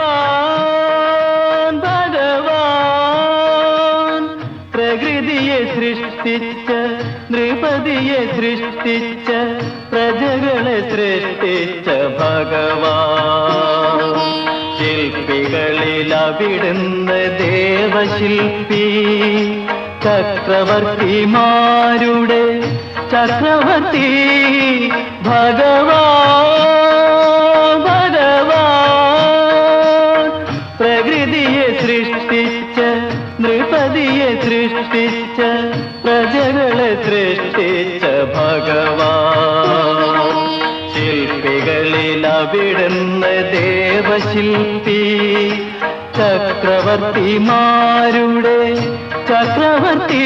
ഭഗവാൻ ഭഗവാൻ പ്രകൃതിയെ സൃഷ്ടിച്ച നൃപതിയെ സൃഷ്ടിച്ച പ്രജകളെ സൃഷ്ടിച്ച ഭഗവാൻ ശില്പികളിൽ അവിടുന്ന് ദേവശില്പി ചക്രവർത്തിമാരുടെ ചക്രവർത്തി ഭഗവാൻ ഭഗവാൻ പ്രകൃതിയെ സൃഷ്ടിച്ച നൃപതിയെ സൃഷ്ടിച്ച പ്രജകളെ സൃഷ്ടിച്ച ഭഗവാൻ ശില്പികളിൽ അവിടുന്ന് ദേവശില്പി ചക്രവർത്തിമാരുടെ ചക്രവർത്തി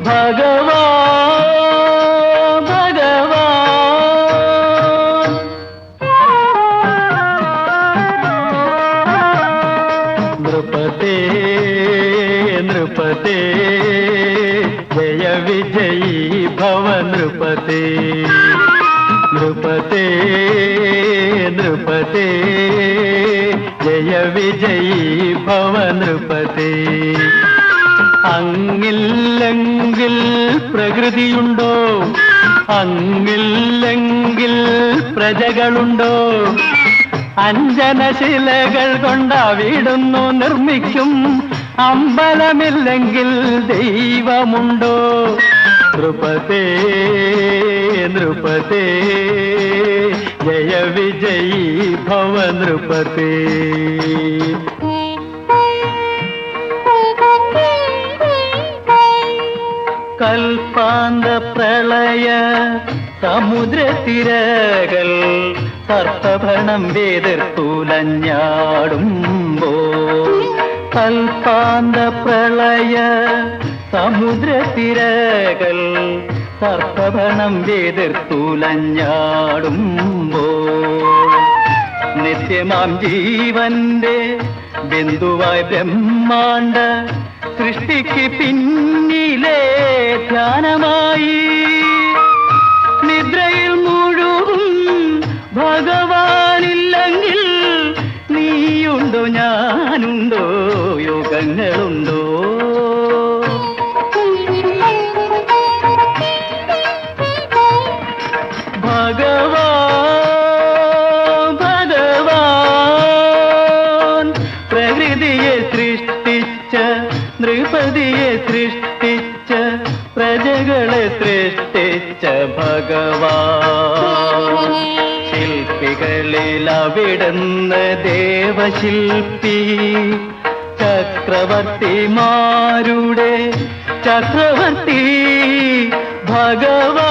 ഭഗവാൻ ഭഗവാൻ നൃപതേ നൃപതേ ജയ വിജയീ ഭവ നൃപതേ നൃപതേ നൃപതേ ജയ വിജയീ ഭവ നൃപതേ അങ്ങില്ലെങ്കിൽ പ്രകൃതിയുണ്ടോ അങ്ങില്ലെങ്കിൽ പ്രജകളുണ്ടോ അഞ്ജനശിലകൾ കൊണ്ടവിടുന്നു നിർമ്മിക്കും അമ്പലമില്ലെങ്കിൽ ദൈവമുണ്ടോ നൃപതേ നൃപതേ ജയ വിജയീ ഭവ നൃപതേ കൽപ്പാന്ത പ്രളയ സമുദ്രത്തിരകൾ സർപ്പഭണം വേതിർത്തുലഞ്ഞാടുമ്പോ കൽപ്പാന്ത പ്രളയ സമുദ്രത്തിരകൾ സർപ്പഭണം വേതിർത്തുലഞ്ഞാടുമ്പോ നിത്യമാം ജീവന്റെ ബിന്ദുവായി ബ്രഹ്മാണ്ട സൃഷ്ടിക്ക് പിന്നിലെ ധ്യാനമായി നിദ്രയിൽ മുഴുകും ഭഗവാനില്ലെങ്കിൽ നീയുണ്ടോ ഞാനുണ്ടോ യോഗങ്ങളുണ്ടോ ഭഗവാൻ ഭഗവാൻ പ്രകൃതിയെ സൃഷ്ടിച്ച നൃപതിയെ സൃഷ്ടിച്ച പ്രജകളെ സൃഷ്ടിച്ച ഭഗവാൻ ശില്പികളിൽ അവിടുന്ന് ദേവശില്പി ചക്രവർത്തിമാരുടെ ചക്രവർത്തി ഭഗവാൻ